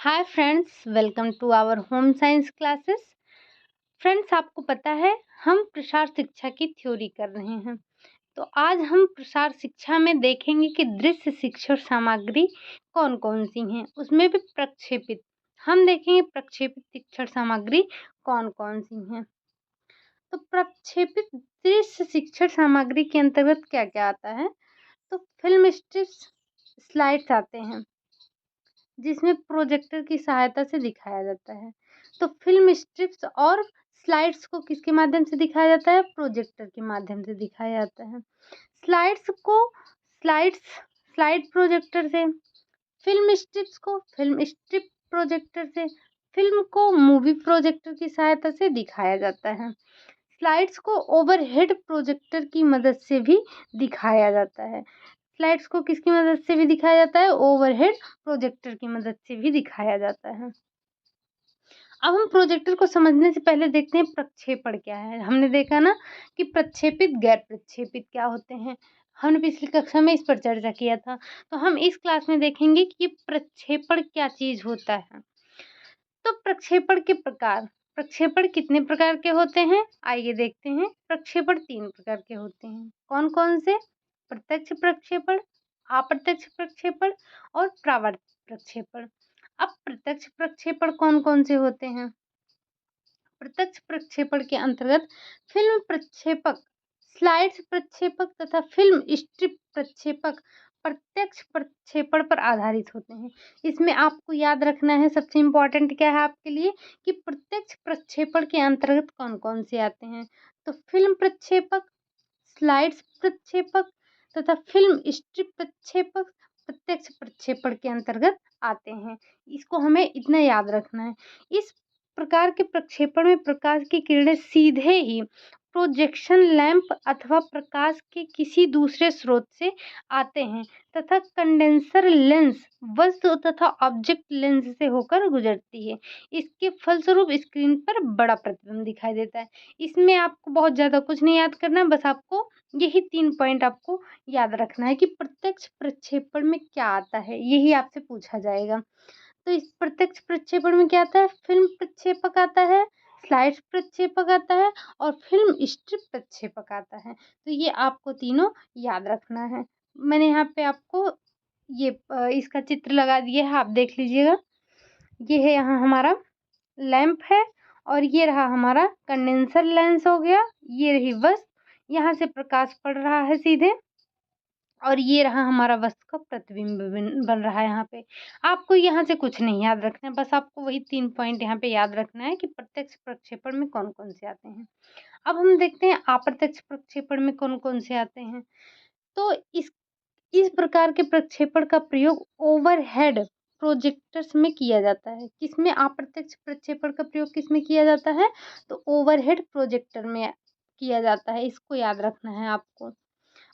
Hi friends, welcome to our home science classes. Friends, आपको पता है हम प्रसार शिक्षा की थ्योरी कर रहे हैं। तो आज हम प्रसार शिक्षा में देखेंगे कि दृश्य शिक्षण सामग्री कौन कौन सी हैं, उसमें भी प्रक्षेपित। हम देखेंगे प्रक्षेपित शिक्षण सामग्री कौन कौन सी हैं। तो प्रक्षेपित दृश्य शिक्षण सामग्री के अंतर्गत क्या क्या आता है। तो फिल्म स्ट्रिप्स, स्लाइड्स आते हैं जिसमें प्रोजेक्टर की सहायता से दिखाया जाता है। तो फिल्म स्ट्रिप्स और स्लाइड्स को किसके माध्यम से दिखाया जाता है? प्रोजेक्टर के माध्यम से दिखाया जाता है। स्लाइड्स को स्लाइड्स स्लाइड प्रोजेक्टर से, फिल्म स्ट्रिप्स को फिल्म स्ट्रिप प्रोजेक्टर से, फिल्म को मूवी प्रोजेक्टर की सहायता से दिखाया जाता है। स्लाइड्स को ओवरहेड प्रोजेक्टर की मदद से भी दिखाया जाता है। स्लाइड्स को किसकी मदद से भी दिखाया जाता है? ओवरहेड प्रोजेक्टर की मदद से भी दिखाया जाता है। अब हम प्रोजेक्टर को समझने से पहले देखते हैं प्रक्षेपण क्या है। हमने देखा ना कि प्रक्षेपित गैर प्रक्षेपित क्या होते हैं। हमने पिछली कक्षा में इस पर चर्चा किया था। तो हम इस क्लास में देखेंगे कि प्रक्षेपण क्या चीज होता है। तो प्रक्षेपण के प्रकार, प्रक्षेपण कितने प्रकार के होते हैं? आइए देखते हैं। प्रक्षेपण 3 प्रकार के होते हैं। कौन कौन से? प्रत्यक्ष प्रक्षेपण, अप्रत्यक्ष प्रक्षेपण और परावर्तित प्रक्षेपण। अब प्रत्यक्ष प्रक्षेपण कौन कौन से होते हैं? प्रत्यक्ष प्रक्षेपण के अंतर्गत फिल्म प्रक्षेपक, स्लाइड्स प्रक्षेपक तथा फिल्म स्ट्रिप प्रक्षेपक प्रत्यक्ष प्रक्षेपण पर आधारित होते हैं। इसमें आपको याद रखना है, सबसे इम्पोर्टेंट क्या है आपके लिए, कि प्रत्यक्ष प्रक्षेपण के अंतर्गत कौन कौन से आते हैं। तो फिल्म प्रक्षेपक, स्लाइड्स प्रक्षेपक तथा फिल्म स्ट्रिप प्रक्षेपक प्रत्यक्ष प्रक्षेपण के अंतर्गत आते हैं। इसको हमें इतना याद रखना है। इस प्रकार के प्रक्षेपण में प्रकाश की किरणें सीधे ही प्रोजेक्शन लैंप अथवा प्रकाश के किसी दूसरे स्रोत से आते हैं तथा कंडेंसर लेंस, वस्तु तथा ऑब्जेक्ट लेंस से होकर गुजरती है। इसके फलस्वरूप स्क्रीन पर बड़ा प्रतिबिंब दिखाई देता है। इसमें आपको बहुत ज़्यादा कुछ नहीं याद करना है, बस आपको यही 3 पॉइंट आपको याद रखना है कि प्रत्यक्ष प्रक्षेपण में क्या आता है, यही आपसे पूछा जाएगा। तो इस प्रत्यक्ष प्रक्षेपण में क्या आता है? फिल्म प्रक्षेपक आता है, स्लाइड्स प्रक्षेपक आता है और फिल्म स्ट्रिप प्रक्षेपक आता है। तो ये आपको तीनों याद रखना है। मैंने यहाँ पे आपको ये इसका चित्र लगा दिया है, आप देख लीजिएगा। ये है यहाँ हमारा लैंप है और ये रहा हमारा कंडेंसर लेंस हो गया। ये रही वस्तु, यहाँ से प्रकाश पड़ रहा है सीधे और ये रहा हमारा वस्तु का प्रतिबिंब बन रहा है। यहाँ पे आपको यहाँ से कुछ नहीं याद रखना है, बस आपको वही 3 पॉइंट यहाँ पे याद रखना है कि प्रत्यक्ष प्रक्षेपण में कौन कौन से आते हैं। अब हम देखते हैं अप्रत्यक्ष प्रक्षेपण में कौन कौन से आते हैं। तो इस प्रकार के प्रक्षेपण का प्रयोग ओवरहेड प्रोजेक्टर्स में किया जाता है। किसमें? अप्रत्यक्ष प्रक्षेपण का प्रयोग किसमें किया जाता है? तो ओवरहेड प्रोजेक्टर में किया जाता है। इसको याद रखना है आपको।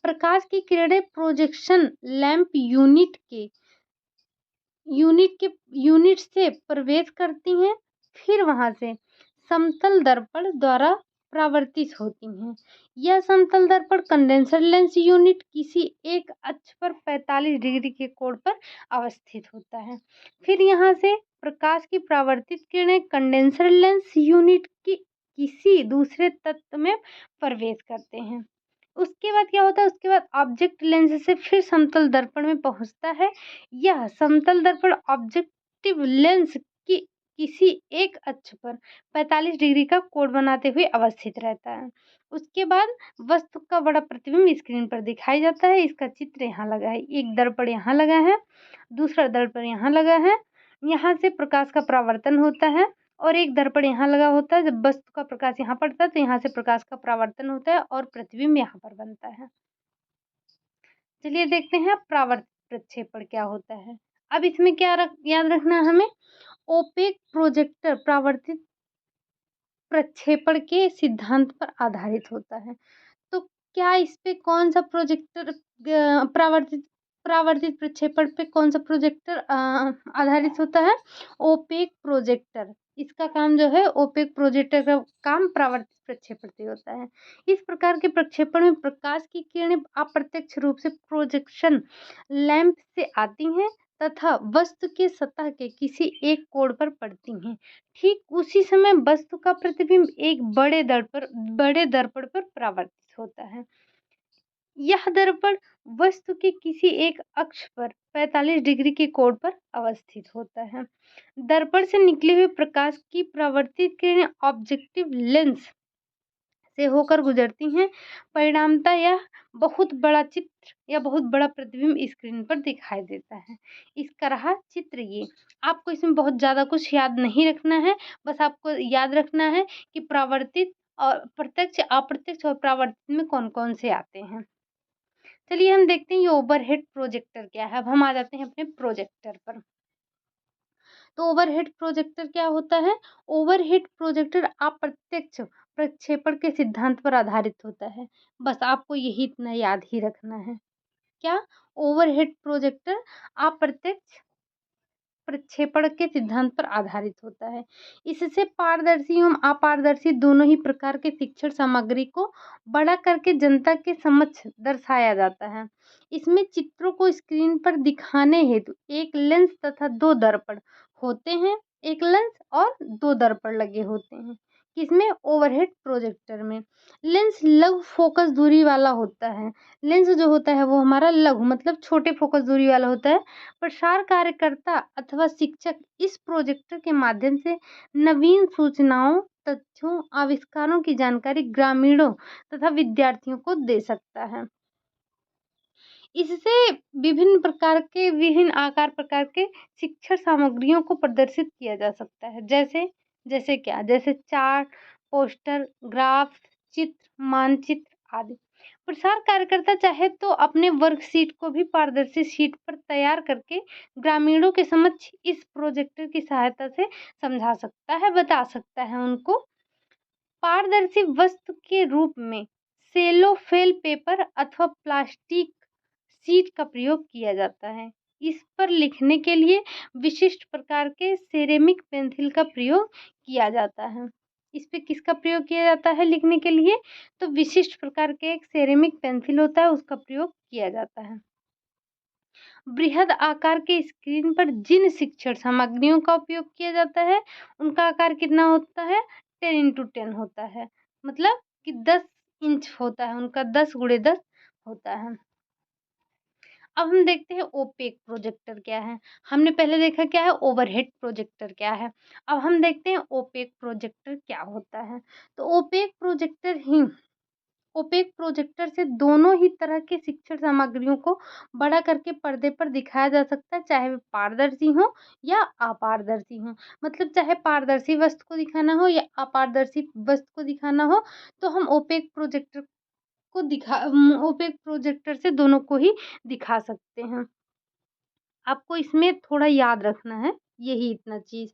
प्रकाश की किरणें प्रोजेक्शन लैंप यूनिट से प्रवेश करती हैं, फिर वहां से समतल दर्पण द्वारा परावर्तित होती हैं। यह समतल दर्पण कंडेंसर लेंस यूनिट किसी एक अक्ष पर 45 डिग्री के कोण पर अवस्थित होता है। फिर यहाँ से प्रकाश की परावर्तित किरणें कंडेंसर लेंस यूनिट की किसी दूसरे तत्व में प्रवेश करते हैं। उसके बाद क्या होता है? उसके बाद ऑब्जेक्ट लेंस से फिर समतल दर्पण में पहुंचता है। यह समतल दर्पण ऑब्जेक्टिव लेंस की किसी एक अक्ष पर 45 डिग्री का कोण बनाते हुए अवस्थित रहता है। उसके बाद वस्तु का बड़ा प्रतिबिंब स्क्रीन पर दिखाई जाता है। इसका चित्र यहाँ लगा है। एक दर्पण यहाँ लगा है, दूसरा दर्पण यहाँ लगा है। यहाँ से प्रकाश का परावर्तन होता है और एक दर्पण यहाँ लगा होता है। जब वस्तु का प्रकाश यहाँ पड़ता है तो यहाँ से प्रकाश का परावर्तन होता है और प्रतिबिंब यहाँ पर बनता है। चलिए देखते हैं परावर्तित प्रक्षेपण क्या होता है। अब इसमें क्या याद रखना है हमें? ओपेक प्रोजेक्टर परावर्तित प्रक्षेपण के सिद्धांत पर आधारित होता है। तो क्या इस पे कौन सा प्रोजेक्टर परावर्तित परावर्तित प्रक्षेपण पे कौन सा प्रोजेक्टर आधारित होता है? Opaque projector. इसका काम जो है, ओपेक प्रोजेक्टर का काम परावर्तित प्रक्षेपण से होता है। इस प्रकार के प्रक्षेपण में प्रकाश की किरणें अप्रत्यक्ष रूप से प्रोजेक्शन लैंप से आती हैं तथा वस्तु के सतह के किसी एक कोण पर पड़ती हैं। ठीक उसी समय वस्तु का प्रतिबिंब एक बड़े दर्पण पर परावर्तित होता है। यह दर्पण वस्तु के किसी एक अक्ष पर 45 डिग्री के कोण पर अवस्थित होता है। दर्पण से निकले हुए प्रकाश की परावर्तित किरणें ऑब्जेक्टिव लेंस से होकर गुजरती हैं। परिणामतः यह बहुत बड़ा चित्र या बहुत बड़ा प्रतिबिंब स्क्रीन पर दिखाई देता है। इसका रहा चित्र ये। आपको इसमें बहुत ज़्यादा कुछ याद नहीं रखना है, बस आपको याद रखना है कि परावर्तित और प्रत्यक्ष, अप्रत्यक्ष और परावर्तित में कौन-कौन से आते हैं। चलिए हम देखते हैं ये ओवरहेड प्रोजेक्टर क्या है। अब हम आ जाते हैं अपने प्रोजेक्टर पर। तो ओवरहेड प्रोजेक्टर क्या होता है? ओवरहेड प्रोजेक्टर अप्रत्यक्ष प्रक्षेपण के सिद्धांत पर आधारित होता है। बस आपको यही इतना याद ही रखना है। क्या? ओवरहेड प्रोजेक्टर अप्रत्यक्ष प्रक्षेपण के सिद्धांत पर आधारित होता है। इससे पारदर्शी एवं अपारदर्शी दोनों ही प्रकार के शिक्षण सामग्री को बड़ा करके जनता के समक्ष दर्शाया जाता है। इसमें चित्रों को स्क्रीन पर दिखाने हेतु एक लेंस तथा 2 दर्पण होते हैं। एक लेंस और 2 दर्पण लगे होते हैं। किसमें? ओवरहेड प्रोजेक्टर में। लेंस लघु फोकस दूरी वाला होता है। लेंस जो होता है वो हमारा लघु मतलब छोटे फोकस दूरी वाला होता है। प्रसार कार्यकर्ता अथवा शिक्षक इस प्रोजेक्टर के माध्यम से नवीन सूचनाओं, तथ्यों, आविष्कारों की जानकारी ग्रामीणों तथा विद्यार्थियों को दे सकता है। इससे विभिन्न आकार प्रकार के शिक्षण सामग्रियों को प्रदर्शित किया जा सकता है। जैसे जैसे क्या? जैसे चार्ट, पोस्टर, ग्राफ, चित्र, मानचित्र आदि। प्रसार कार्यकर्ता चाहे तो अपने वर्कशीट को भी पारदर्शी शीट पर तैयार करके ग्रामीणों के समक्ष इस प्रोजेक्टर की सहायता से समझा सकता है, बता सकता है उनको। पारदर्शी वस्तु के रूप में सेलोफेन पेपर अथवा प्लास्टिक शीट का प्रयोग किया जाता है। इस पर लिखने के लिए विशिष्ट प्रकार के सेरेमिक पेंसिल का प्रयोग किया जाता है। इस पे किसका प्रयोग किया जाता है लिखने के लिए? तो विशिष्ट प्रकार के एक सेरेमिक पेंसिल होता है, उसका प्रयोग किया जाता है। बृहद आकार के स्क्रीन पर जिन शिक्षण सामग्रियों का उपयोग किया जाता है, उनका आकार कितना होता है? 10x10 होता है। मतलब कि 10 इंच होता है, उनका 10x10 होता है। अब हम देखते हैं ओपेक प्रोजेक्टर क्या है। हमने पहले देखा क्या है, ओवरहेड प्रोजेक्टर क्या है। अब हम देखते हैं ओपेक प्रोजेक्टर क्या होता है। तो ओपेक प्रोजेक्टर से दोनों ही तरह के शिक्षण सामग्रियों को बड़ा करके पर्दे पर दिखाया जा सकता है, चाहे वे पारदर्शी हो या अपारदर्शी हो। मतलब चाहे पारदर्शी वस्तु को दिखाना हो या अपारदर्शी वस्तु को दिखाना हो, तो हम ओपेक प्रोजेक्टर से दोनों को ही दिखा सकते हैं। आपको इसमें थोड़ा याद रखना है यही इतना चीज़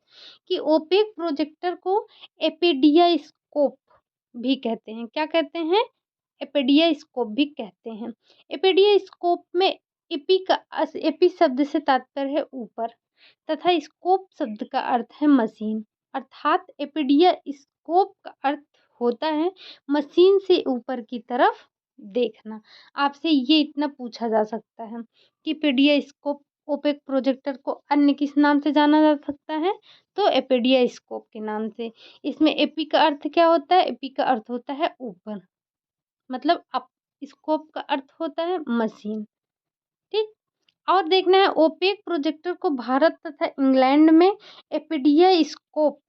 कि ओपेक प्रोजेक्टर को एपिडियास्कोप भी कहते हैं। क्या कहते हैं? एपिडियास्कोप भी कहते हैं। एपिडियास्कोप में एपी शब्द से तात्पर्य है ऊपर तथा स्कोप शब्द का अर्थ है मशीन। अर्थात एपिडियास्कोप का अर्थ होता है मशीन से ऊपर की तरफ देखना। आपसे ये इतना पूछा जा सकता है कि एपिडियास्कोप ओपेक प्रोजेक्टर को अन्य किस नाम से जाना जा सकता है? तो एपिडियास्कोप के नाम से। इसमें एपी का अर्थ क्या होता है? एपी का अर्थ होता है ऊपर, मतलब अप स्कोप का अर्थ होता है मशीन। ठीक। और देखना है ओपेक प्रोजेक्टर को भारत तथा इंग्लैंड में एपिडियास्कोप,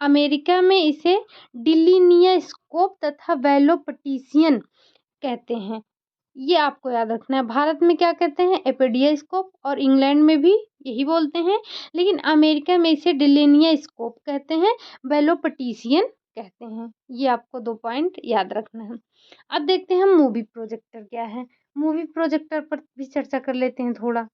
अमेरिका में इसे डिलिनियास्कोप तथा वेलोपटिशियन कहते हैं। ये आपको याद रखना है। भारत में क्या कहते हैं? एपिडियास्कोप, और इंग्लैंड में भी यही बोलते हैं, लेकिन अमेरिका में इसे डिलिनियास्कोप कहते हैं, वेलोपटिशियन कहते हैं। ये आपको 2 पॉइंट याद रखना है। अब देखते हैं हम मूवी प्रोजेक्टर क्या है। मूवी प्रोजेक्टर पर भी चर्चा कर लेते हैं थोड़ा।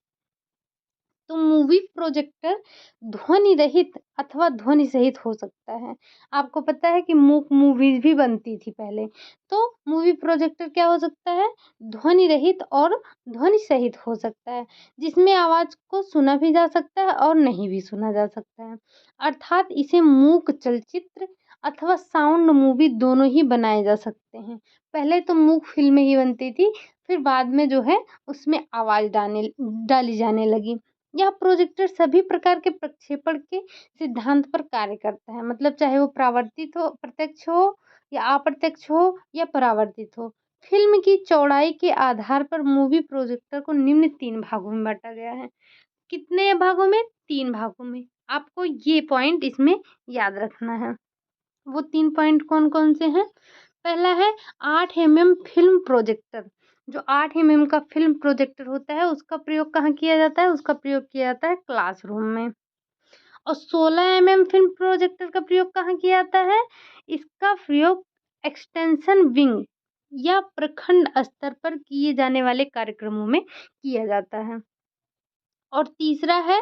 तो मूवी प्रोजेक्टर ध्वनि रहित अथवा ध्वनि सहित हो सकता है। आपको पता है कि मूक मूवीज भी बनती थी पहले, तो मूवी प्रोजेक्टर क्या हो सकता है? ध्वनि रहित और ध्वनि सहित हो सकता है, जिसमें आवाज को सुना भी जा सकता है और नहीं भी सुना जा सकता है। अर्थात इसे मूक चलचित्र अथवा साउंड मूवी दोनों ही बनाए जा सकते हैं। पहले तो मूक फिल्में ही बनती थी, फिर बाद में जो है उसमें आवाज डाली जाने लगी। यह प्रोजेक्टर सभी प्रकार के प्रक्षेपण के सिद्धांत पर कार्य करता है, मतलब चाहे वो परावर्तित हो, प्रत्यक्ष हो या अप्रत्यक्ष हो या परावर्तित हो। फिल्म की चौड़ाई के आधार पर मूवी प्रोजेक्टर को निम्न 3 भागों में बाँटा गया है। कितने भागों में? 3 भागों में। आपको ये पॉइंट इसमें याद रखना है। वो 3 पॉइंट कौन-कौन से हैं? पहला है 8 एमएम फ़िल्म प्रोजेक्टर। जो 8 एमएम का फ़िल्म प्रोजेक्टर होता है, उसका प्रयोग कहाँ किया जाता है? उसका प्रयोग किया जाता है क्लासरूम में। और 16 एमएम फ़िल्म प्रोजेक्टर का प्रयोग कहाँ किया जाता है? इसका प्रयोग एक्सटेंशन विंग या प्रखंड स्तर पर किए जाने वाले कार्यक्रमों में किया जाता है। और तीसरा है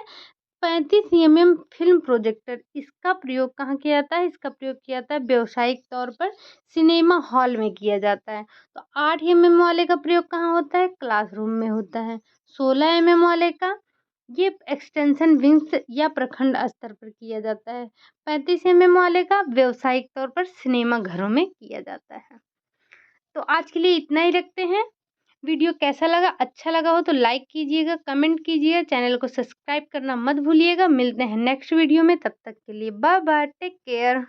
35 एमएम फ़िल्म प्रोजेक्टर। इसका प्रयोग कहाँ किया जाता है? इसका प्रयोग किया जाता है व्यावसायिक तौर पर सिनेमा हॉल में किया जाता है। तो 8 एमएम वाले का प्रयोग कहाँ होता है? क्लासरूम में होता है। 16 एमएम वाले का ये एक्सटेंशन विंग्स या प्रखंड स्तर पर किया जाता है। 35 एमएम वाले का व्यावसायिक तौर पर सिनेमा घरों में किया जाता है। तो आज के लिए इतना ही रखते हैं। वीडियो कैसा लगा? अच्छा लगा हो तो लाइक कीजिएगा, कमेंट कीजिएगा, चैनल को सब्सक्राइब करना मत भूलिएगा। मिलते हैं नेक्स्ट वीडियो में, तब तक के लिए बाय बाय, टेक केयर।